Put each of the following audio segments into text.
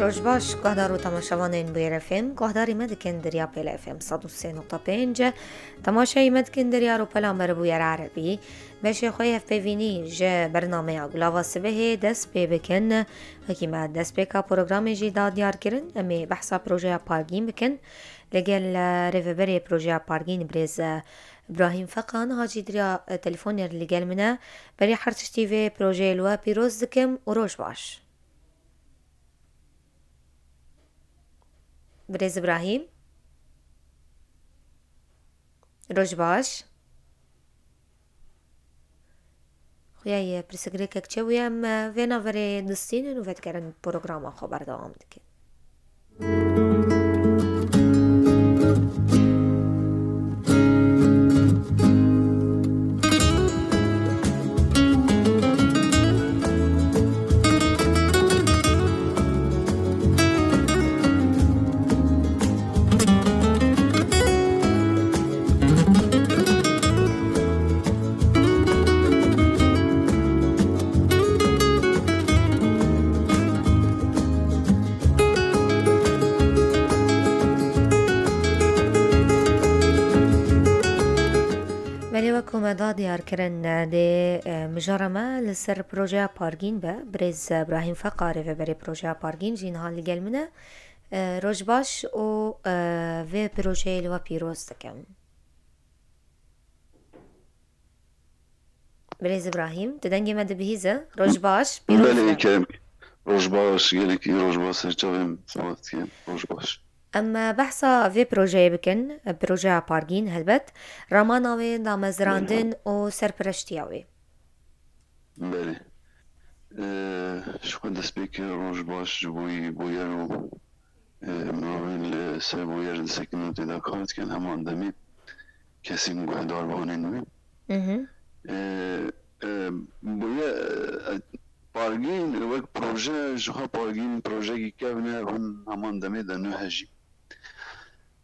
روش گهدار و تماشاوانین بویر افم گهداری مدکن دریا پیل افم 103.5 تماشای مدکن دریا رو پلان بویر عربی بشه خوی اف بینی جه برنامه اگلاوا سبه دست پی بکن حکیمت دست پی که پروگرام جی داد دیار کرن امی بحثا پروژه پارگین بکن لگل ریفبری پروژه پارگین بریز ابراهیم فقان هاجی دریا تلفونیر لگل منه بری حرتشتی و پروژه لوا پیروز دکم و روش باش بريز إبراهيم روش باش خويا برسكريكك تشوي ام فينا فري نستين وفات كارن بروغراما خبر دوام دكي وكما ديار كرن دي مجرمة لسر بروجه بارگین به بريز إبراهيم فقاري في بري بروجه بارگین جين هالي قال منه روش باش و في بروجه لوا بيروز دكم بريز إبراهيم تدنجي مد بهيزة روش باش بيروز بله کرم روش باش گلی روش باش چاویم صحبت کن روش باش اما بحثا في بروجه بكن بروجه بارگین هلبت راماناوي دامزراندن و سرپرشتیاوي بله شو دست بك روش باش بويرو مراويل سر بوير سكنو تدا كارت كان همان دمي كسي مقهدار بانين بويا بارگین وک پروژه جها پارگین پروژه کی کبنه هن همان دمي دنو هجی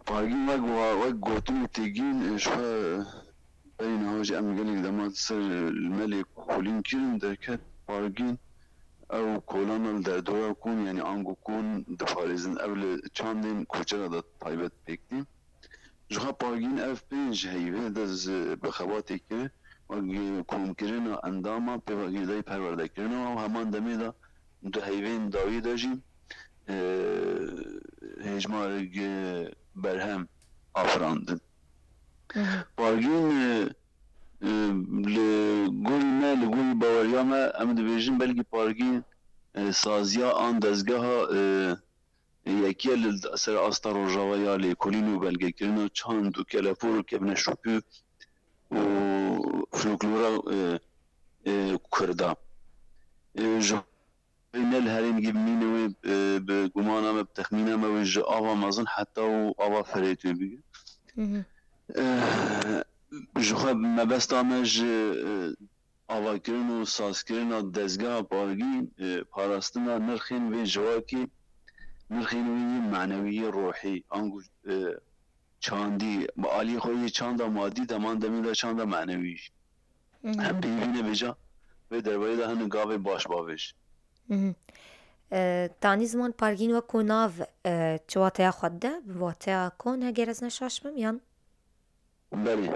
پارگین وک گوتن تیگین شها بين هاج ام قالك دمات سر الملك كولين كيرن دركت بارگین او کولان در دورا کن یعنی آنگو کن دفارزن اول چاندین کوچه دا تایبت بکتیم جها پارگین اف پنج هیوه دز بخواتی که و کم کرن و انداما پیوگیدای پرورده کرن و همان دمی دا دو هیوین داوی داجیم هجمارگ برهم آفراندن پارگین لگوی ما لگوی باوریا ما ام دویژن بلگی پارگین سازیا آن دزگاه یکی سر آستا روژاوا یا لیکولین و بلگه کرن و چاند و کلپور و کبن شوپی و فلوکلورا کردا این الهرین گمینه به گمانم بتخمینم و جا آوا مازن حتی و آوا فریتو بگه جوخه مبست آمج آوا کرن و ساز کرن و دزگاه پارگین پاراستنا نرخین و جواکی نرخین و معنوی روحی آنگو چاندی با علی خوی چاندا مادی دمان دمی دا چاندا معنوی هم بیوینه بجا و درباره ده هنو گاوه باش باوش تانی زمان پارگین و کناو چواتیا خود ده بواتیا کن هگر از نشاش ممیان بله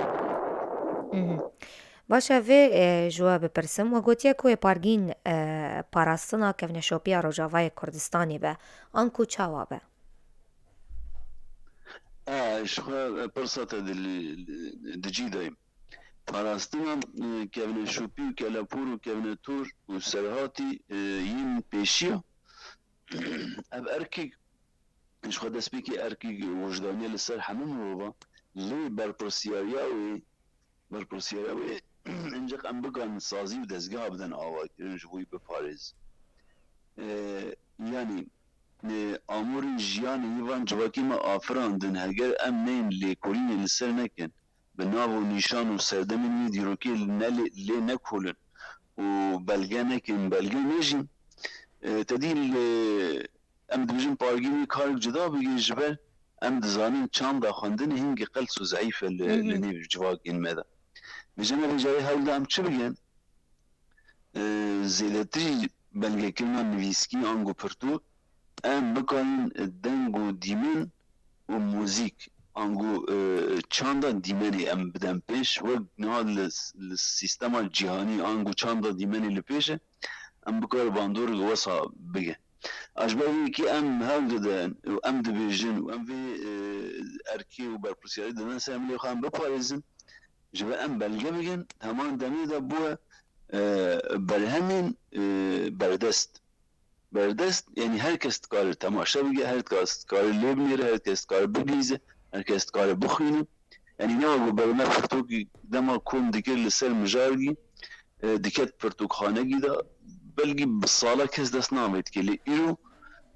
باشه و جواب بپرسم و گوتیا کوی پارگین پاراستنا کفن شوپیا روجاوای کردستانی به آنکو چاوا به شخوا پرسات دجی دایم پاراستنا کفن شوپی و کلاپور و کفن تور و سرهاتی ین پیشیا اب ارکی شخوا دست بکی ارکی وجدانی لسر همون رو با لی برپرسیاریاوی اینجا ام بگن سازی و دزگاه بدن آوا کرن جوی به پاریز یعنی امور جیان ایوان جواکی ما آفراندن هگر ام نین لیکولین لسر نکن به ناو و نیشان و سردمین می دیروکی لی نکولن و بلگه نکن بلگه نیجین تدیل ام دبیجن پارگینی کار جدا بگیر جبر ام دزانین چند دا خوندن هنگی قلس و ضعیف لنیو جواکین مده بجنه بجای هول دا ام چه بگن زیلتری بلگه کلمان نویسکی آنگو پرتو ام بکن دنگ و دیمن و موزیک انگو چاندا دیمنی ام بدن پیش و نهاد لسیستما جهانی انگو چاندا دیمنی لپیشه ام بکار باندور واسا بگه اجباری که ام هل دادن و ام دبیجن و ام في ارکی و برپرسیاری دادن ساملی خان بپارزن جبه ام بلگه بگن همان دمی دا بوه برهمین بردست یعنی هر کس کار تماشا بگه هر کس کار لیب میره هر کس کار بگیزه هر کس کار بخوینه یعنی نه برنامه پرتوکی دما کم دکر لسر مجارگی دکت پرتوک خانگی دا بلگی بساله کس دست نامید که لی ایرو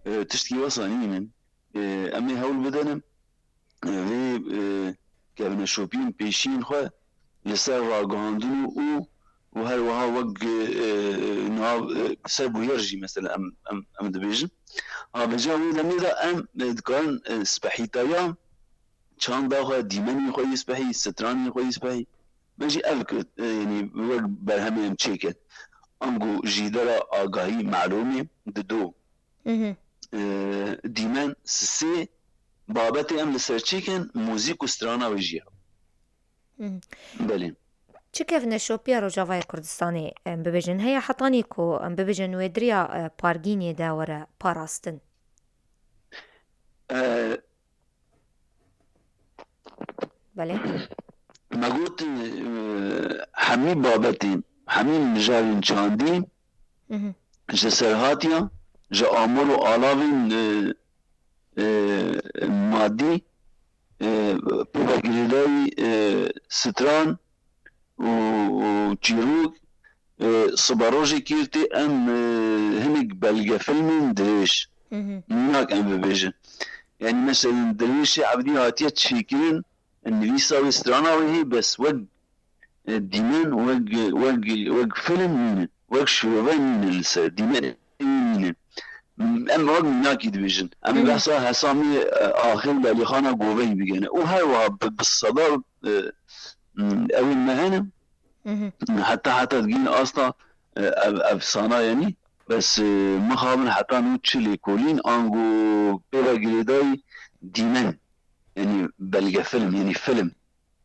تشتكي وصاني من امي هول بدنم في كابنا شوبين بيشين خو لسر راغاندن و هر وها وق نواب سربو يرجي مثلا ام دبيجن ها بجاوي لميدا ام دكان سبحيتايا چان دا خو ديمني خو يسبحي ستراني خو يسبحي ماشي افكر يعني وق برهم تشيكت انگو جيدرا آگاهي معلومي ددو دیمن سه بابت ام لسرچیکن موزیک و سترانا ویجیا بله چه كيف نشوبيا روجافاي كردستاني ببجن هي حطانيكو ببجن ويدريا بارجيني داورة باراستن بله ما قلت حمي بابتي حمي مجارين چاندي جسرهاتيا جا آمر و آلاوين مادي بباقريلاي ستران و چيروك صباروجي كيرتي ام هنك بلغة فيلمين دريش هناك ام ببيجن يعني مثلا دريشي عبدي هاتيا تشيكين النبيسا وسترانا وهي بس وق ديمين وق فيلم مين وق شوفين مين لسا ديمين مين ام وق هناك يدبيجن ام بحصا هسامي آخر بالي خانا قوبي بيجن وهاي بالصدار اوي المهنم حتى تجين اصلا افسانه يعني بس مخابن حتى نوتشلي كولين انجو بيرا جريداي ديمن يعني بلغة فيلم يعني فيلم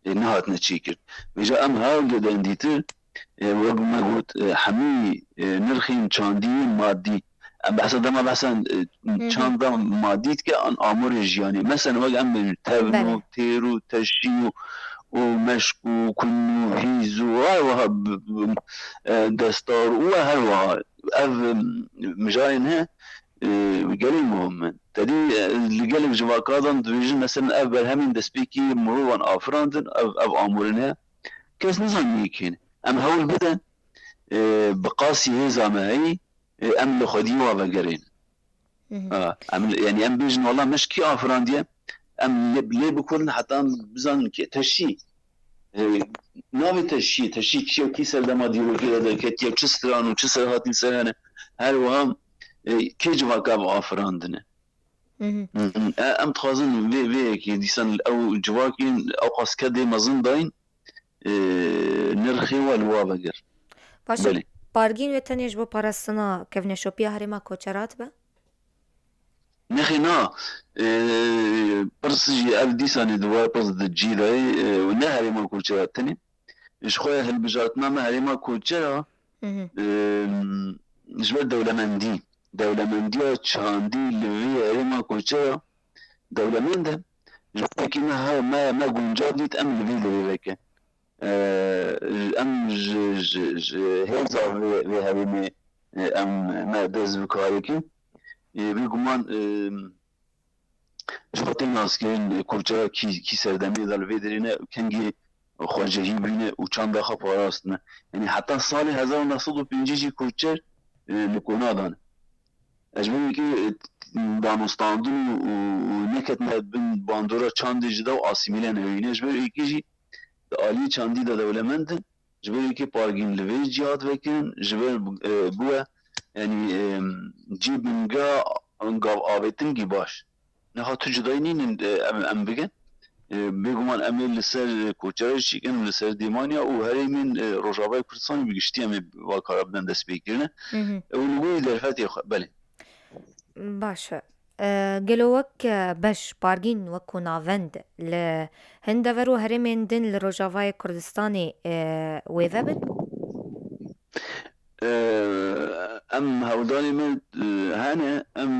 نهات نتشيكر بيجا ام هاو جدا ديتر وقت ما قلت حمي نرخي چاندي مادي ام بحثا دما بحثا چاندا ماديت كأن امور جياني مثلا وقت ام تبنو تيرو تشيو ومشك وكنو هيزو وهر دستار وهر اف مجاينها قالي مهم تدي اللي قالك جواكادن دويجن مثلا اف برهمين دسبيكي مروان افراندن اف امورنها كاس نظام يكين ام هول بدا بقاسي هيزا معي ام لخدي وابقرين يعني ام بيجن والله مشكي افرانديا ام ليه بكون حتى بزن تشي ناوي تشي كيو كيسر دما ديرو كده كتيب چستران و چسر هاتين سرانه هر وهم كي جواكاب افراندنه ام تخازن في كي ديسان او جواكين او قاس كده مزن داين نرخي والوابقر باشه بارگین و تنیش با پارستنا كيف نشوبيا هرما كوچرات با نخي نا برسجي أبديساني دوار برس دجيلاي ونهاري ما كوچراتني إيش خويا هالبجارتنا ما هاري ما كوچرا جبر دولة مندية چاندي لوي هاري ما كوچرا دولة منده جبتكي ما قنجاديت أم لوي لك أم هيزا في هاري ما دز بكاريكي بگمان جواتي ناسكين كورچا كي سردمي دال فيدرينه كنگي خواجهي بينه و چند خا پاراستنه يعني حتى سال 1905 كورچر لكونا دان اجبري كي دانستاندن و نكت بن باندورا چاند جدا و اسيميله نوينه اجبري كي عالي چاندي دا دولمند اجبري كي پارگين لوي جهاد وكن جبر بو يعني جيب من جا انقاب آبتنجي باش نها تجداينين ام بگن بگمان امي لسر کوچرش چیکن لسر دیمانیا و هری من روجاوای کردستانی بگشتی ام واکارا بدن دست بگیرنه و نگوی درفتی بله باشە گەلۆ وەک بەش بارگین وەکو ناڤەند لە هەندەڤەر و هەرێمێن دن لە ڕۆژاڤایە کوردستانê wêve bin؟ ام هەولدانی me hene em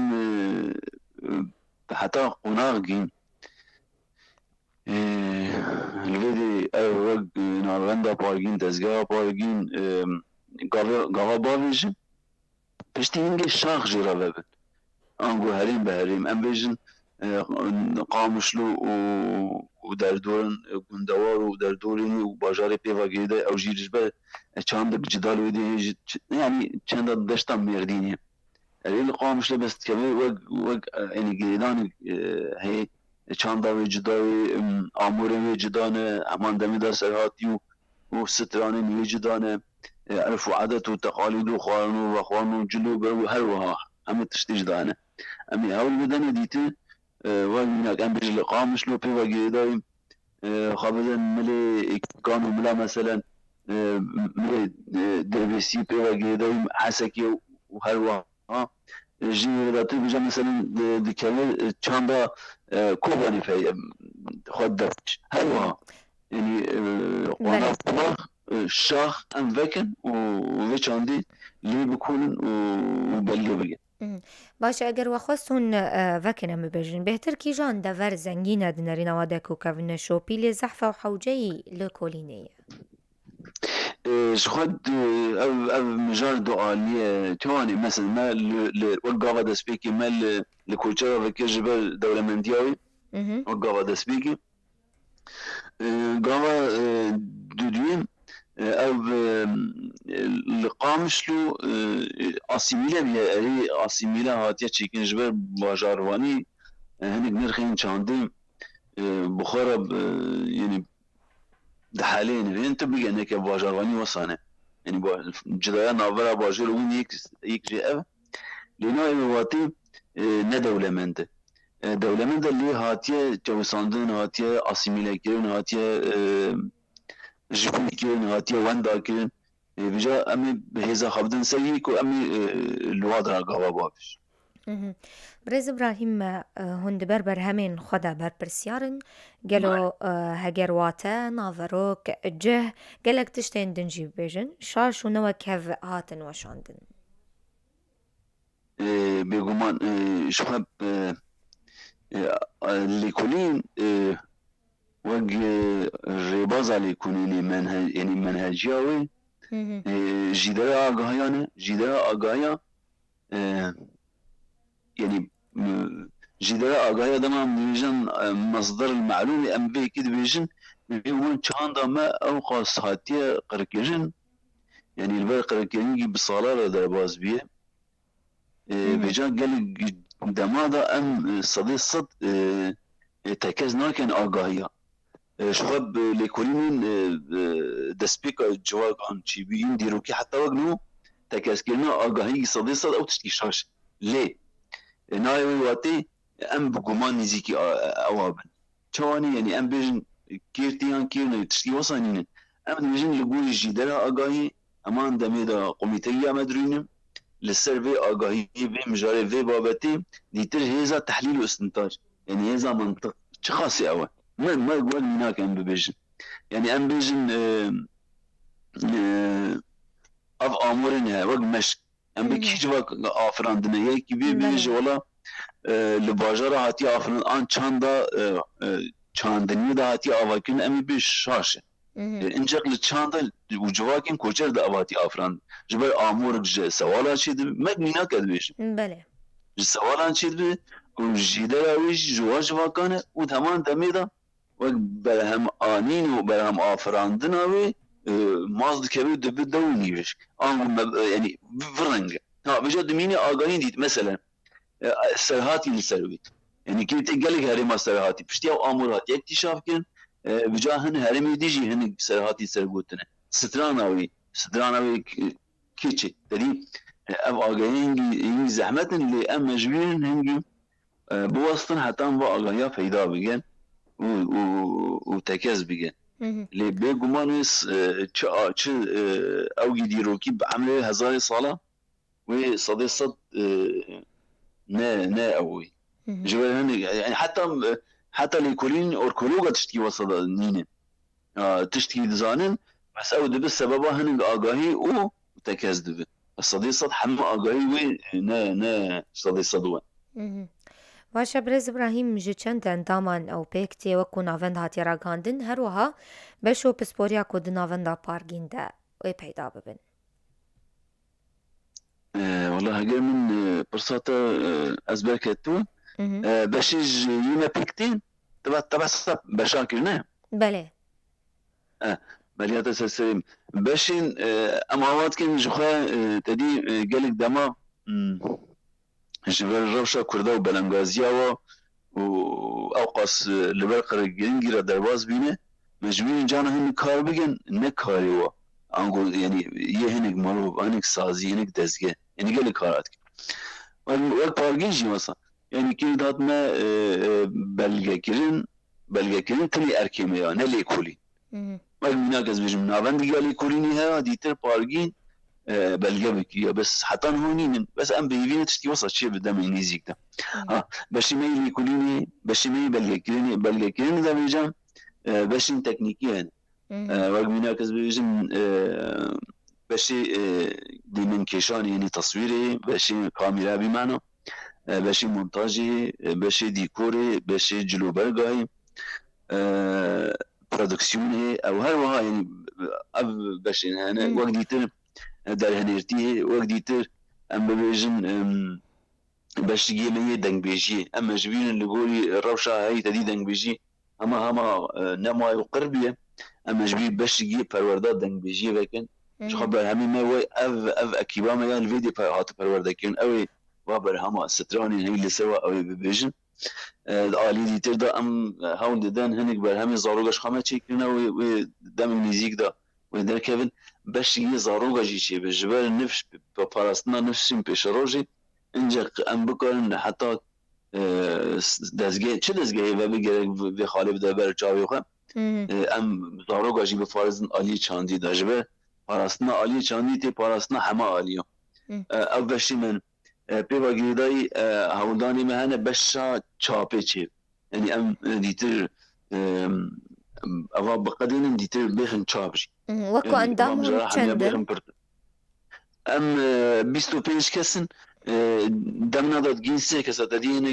heta qonax gîn li vê de ew wek navenda pargîn tezgeha pargîn gava bavê jî piştî hingê şax jî re vebin ango herêm bi herêm em bêjin Qamişlo û derdorên gundewar û derdorên û bajarê pêvagirî de ew jî ji ber çandek cidal wê de yanî çanda deşta Mêrdînê erê li Qamişlo bestkevê wek yanî girêdanê heye çanda wê cida wê amûrên wê cida ne heman demê de serhatî û stranên wê cida ne erf û edet û teqalîd û xwarin û vexwarin û cil û ber û her wiha hemû tiştî cida ne em ê hewl bidene dîtî wek mînak em bêjin li Qamişlo pêvagirî dayîn xwe bidin milê kan û mila meselen milê derbêsî pêvagirî dayîn Hesekê û her wiha jî ratî bêje meselen dikeve çanda Kobanî xwe dest her wiha yanî qonax şax em vekin û vê çandî lê bikûnin û belgê bigin. باشە ئەگەر وەخواستون vekine min bêjin bêhtir kîjan dever zengîn e di nêrîna we dekûkevine şopî lê zehfa û hewceyî li kolînê ye ji xwe ev mijar dualîye ciwanê mesela me wek gava destpêkê me li koçera vekir ji ber dewlemendiya wê wek gava destpêkê gava duduyên ev li Qamişlo asîmîle bûye erê asîmîle hatiye çêkin ji ber bajarvanî hinek nirxên çandê bixwe re yanî di heleyên vê tu bige neke bajarvanî wesa ne yanî cidaya navbera bajêr û wî yek jê ev lê navê wê watî ne dewlemend e dewlemend e lê hatiye çewîsandin hatiye asîmîlekirin hatiye jîfîkirin hatiye wendakirin vîja em ê hêza xwe bidin ser yê ku em ê li wa dira gava bav. Birêz İbrahîm hûn di ber berhemên xwe de berpirsiyarin gelo heger wate naverok cih gelek tiştên din jî bibêjin şaş û newekev hatin weşandin bêguman ji xwe lêkolîn wek rêbaza lêkolînê yanî menheciya wê jîdera agahiya ne jîdera agahiya yanî jîdera agahiya dema dibêjin masderil melûmê em vêkî dibêjin win çanda me ew qas hatiye qirkirin yanî li ber qirkirinî bi salar re derbas bîye bêja gelek dema da em sedê sed tekez nakin agahiya ji xwe lêkolînên destpêka ciwakan çîbûyîn dîrokî heta wek nû tekezkirina agahiyî sedê sed ew tiştî şaş lê navê wê watê em bi guman nîzîkî ewa bin çawanî yanî em bêjin kêrtiyan kêrne tiştî wesa nînin em dibêjin li gorî jîdera agahî heman demê de komîteya me dirûnin li ser vê agahiyê vê mijarê vê babetê dîtir hêza tehlîl û istintaj yanî hêza mantiq çi xasî ew e me wek mînak em bibêjin yanî em bêjin ev amûrên heye wek meşk em bi kî civak afirandine yekî bê bêje wala li bajara hatiye afirin an çanda çandiniyê de hatiye avakirin em ê bê şaş e incek li çanda û civakên koçer de ev hatiye afirandin ji ber amûrik ji sewala çê dibe me mînak e dibêjin ji sewalan çê dibe û jîdera wê jî ji wan civakan e û heman demê de wek berhemanîn û berhem afirandina wê maz dikeve dibe dew nîviş an yanî viring ha bêje dimînê agahîn dît meselen serhatî li ser wê yanî kêtê gelek herêma serhatî piştî ew amûr hatiye îktîşaf kirin bija hin herêmê dî jî hinek serhatî sergotine strana wê keçê derî ev agahiyên hingî zehmetin lê em mecbûrin hingî biwestin hetan ve agahiya peyda bigin û tekez bigin lê bêguman çi ewgî dîrokî bi emrê hezarê sala wê sedê sed نا قوي جبل هني يعني حتى ليكولين اوركولوجا تشتكي وسط نينه تشتكي دزانن بس او دب السبب هني اغاهي او تكاز دب الصدي صد حم اغاهي وي نا صدي صدوه باشە برێز براهیم ji çend endamên Ewpêk wekû navenda hatiye ragandin her wiha beş û pisporiya ku di navenda pargîn de wê peyda bibin. والله هجر من برصاته أزبال كتو بشيج يما بيكتين تبع صب بشاكر نه بله مليات سلسلم بشين أموات كن جخوا تدي قالك دما جبال روشة كردا وبلنغازيا وأوقاس لبرقر جنجرة درباز بينه مجبورين جانا هم كار بيجن نكاري وا أنقول يعني يهنك مالو أنك سازي أنك دزجة يعني قال كاراتك وقت بارجينجي مثلا يعني كي دات ما بلغة كرين تلي أركيمة يعني نلي كولي والمناقز بيجي من عبند قال كوليني ها ديتر بارجين بلغة بكيا بس حتى هونين بس أم بيجينا تشتي وصل شيء بدم إنجليزي ده بس ما يلي كوليني بس ما بلغة كرين ده بيجام بس تكنيكي يعني وقت مناقز بيجي بشي دي من كيشان يعني تصويري بشي كاميرا بمعنى بشي مونتاجي بشي ديكوري بشي جلو برقاي برودكسيوني او هر وها يعني اب بشي هنا وقت ديتر دار هنيرتي وقت ديتر ام بيجن بشي جيمي دنگ بيجي اما جبين اللي قولي الروشة هاي تدي دنگ بيجي اما نما وقربية اما جبين بشي جي پرورداد دنگ بيجي لكن خبر همین ما اف اکیبا ما یان ویدیو پر هات پرورده کن اوی و بر هم سترانی هی لسوا اوی ببیجن عالی دیتر دا ام هاون ددن هنگ بر همین زاروگش خامه چیکن و دم میزیک دا و در کevin باش یه زاروگا جی چی به جبر نفس با پاراستنا نفسیم پیش روزی اینجا ام بکنن حتی دزگه چه دزگه و بگیره به خالب دا بر چاوی خو ام زاروگا جی به فارزن عالی چاندی دا جبر پاراستنا عالی چاندی تی پاراستنا همه عالیه او بشی من پیوا گیردای هولدانی مهنه بشا چاپه چی یعنی ام دیتر اوه بقدین دیتر بخن چاپشی وکو اندام هم چندن؟ ام 25 کسن دم نداد گینسه کسا تدینه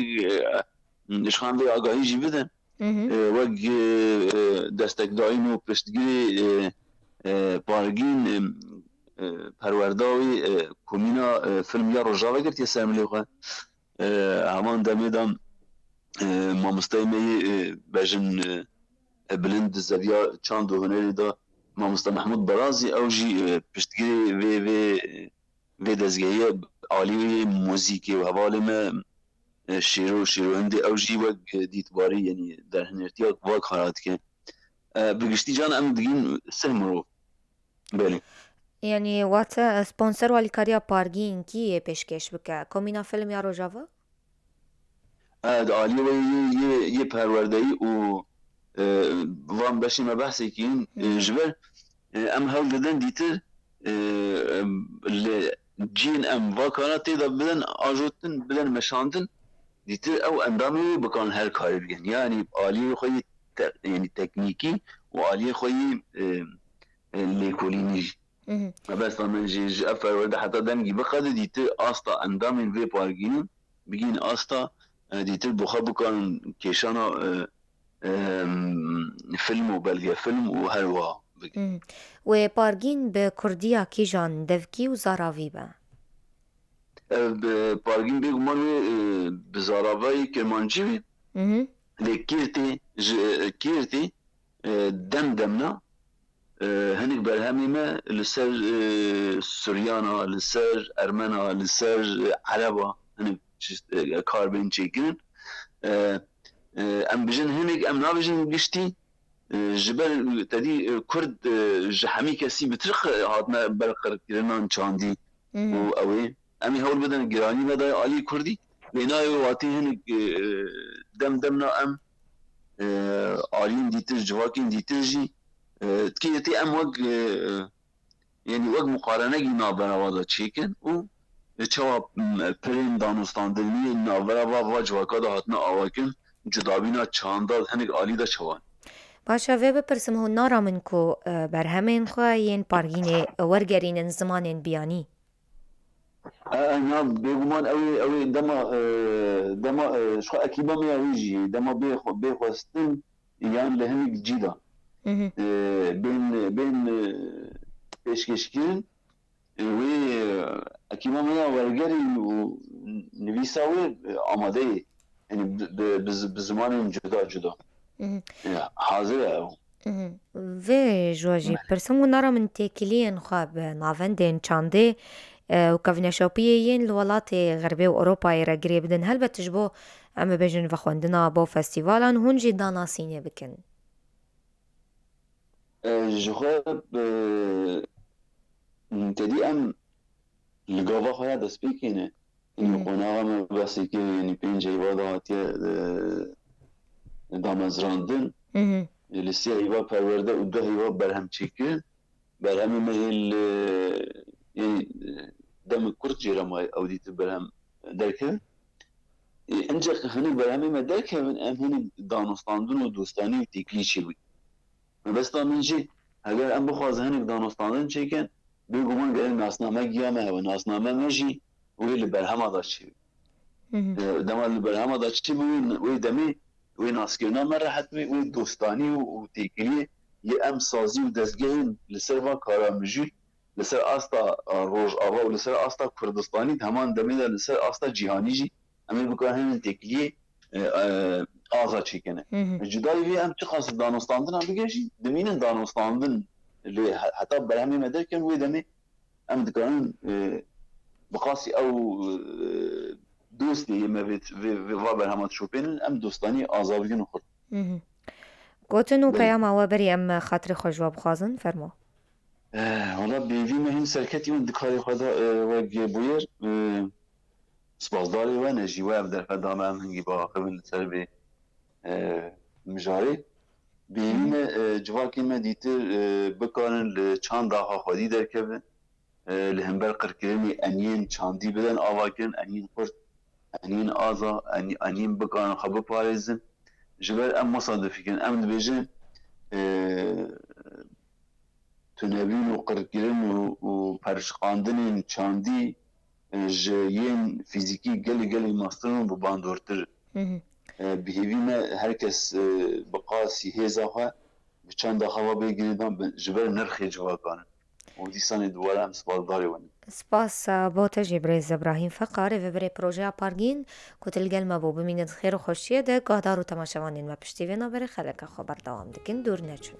نشخان به آگاهی جی بدن وگ دستک داین و پشتگیری پارگین پرورداوی کومینا فیلم یا روژاوه گرت یا سرملی خواه همان دمیدم مامستای می بجن بلند زدیا چاند و هنری دا مامستا محمود برازی او جی پشتگیری و دزگیه عالی موزیکی و حوالی ما شیرو هندی او جی وگ دیتباری یعنی در هنرتی وگ خارات که بگشتی جان ام دگین سهمرو بله يعني وات سبونسر والكاريا بارجين كي بيشكش بك كومينا فيلم يا روجافا عالی و یه پروردهی و وان بشی ما بحثی کین جبر ام هول ددن دیتر جین ام واکانات تیدا بدن آجوتن بدن مشاندن دیتر او اندامی بکن هر کاری بگن یعنی عالی خوی يعني تكنيكي وعليه خوي ليكوليني بس من جي افر ودا حتى دمجي بقد ديت استا اندام في بارجين بيجين استا ديت بخبو كان كيشانا فيلم وبلغيا فيلم وهروا وبارجين بكرديا كيجان دفكي وزاراوي با بارجين بيجمان بزاراوي كرمانجي لكيرتي دمدمنا هنك برهمي ما لسر سوريانا لسر ارمنا لسر عربا هنك كاربين تشيكن ام بجن هنك ام نابجن قشتي جبل تدي كرد جحمي كسي بترخ هاتنا برقر كرنان چاندي و اوي امي هول بدن جراني مدا علي كردي بيناي واتي هنك دمدمنا ام عالين ديتر جواكين ديتر جي تكيتي ام وق يعني وق مقارنه جينا بنا وضع تشيكن و çawa pirên danûstandiniyê navbera va civaka da hatine awakin cudabîna çanda hinek alî de çawan. باشە vê bipirsim hûn naramin ku berhemên xwe yên pargînê wergerînin zimanên biyanî. نعم بێگومان ئەوێ دەما شخوا ئەکیبە مەیە وی jî dema bêxwestin yan li hinek cî da bên pêşkêşkirin wê ekîba me ya wergerî û nivîsa wê amade ye yani bi zimanên cuda hazir e ew. Vê ji we jî pirsim hûn naramin têkiliyên xwe bi navendên çandê û kevneşopiyê yên li welatê Xerbê û Ewropayê re girê bidin helbet ji bo em bibêjin vexwendina bo festîvalan hûn jî danasînê bikin. Ji xwe tedî em li gava xwe ya dest pê kêne qonaxa me besekê yanî pênc heyva da hatiye damezrandin li sê heyva perwerde û du heyva berhem çêkirin berhemê me hê demê Kurd jê re maye ew dîtir berhem derkevin hincek hinek berhemê me derkevin em hinek danûstandin û dostanî û têkilî çêbûn. Mebesta min jî heger em bixwazin hinek danûstandin çêkin bêguman gelin nasname giya me hebe nasname me jî wê li berhema da çêbû. Dema li berhema da çêbû wê demê wê naskirina me rehet bê wê dostanî û têkiliyê yê em sazî û destgehên li ser va karamijûl li ser asta Rojava û li ser asta Kurdistanî heman demê de li ser asta cîhanî jî em ê bikarin hinek têkiliyê aza çêkine. Cudayî vê em çi qas danûstandina bige jî dimînin danûstandin lê heta berhemê me derkevin wê demê em dikarin bi qasî ew dostê me vê va berhema dişopênin em dostanî aza bikin û xurt. Gotin û peyama we berî em xatirê xwe ji we bixwazin fermo. Wala bêvî me hîn serketî min dikarê xwe da wek bûyer spasdarê we ne jî we ev derfet da me em hingî biaxivin li ser vê mijarê bêvî me civakên me dîtir bikarin li çanda xwe xwedî derkevin li hember qirkirinê enyên çandî bidin avakirin enyên xurt enyên aza enyên bikarin xwe biparêzin ji ber em wisa difikin em dibêjin tunebîn û qirkirin û perşqandinên çandî ji yên fîzîkî gelê mastirin û bandortir bihêvî me herkes bi qasî hêza xwe bi çanda xwe ve bêgirîdan ji ber nirxê civakanin û dîsanê dibare em spasdarê we ne. Spas bo te jî birêz Ebrahîm Feqar ê vê projeya Pargîn ku til gel me bû bimînin xêr û xweşiyê de guhdar û temaşevanên me piştî vê naberê xeleka xwe berdewam dikin dûr neçûn.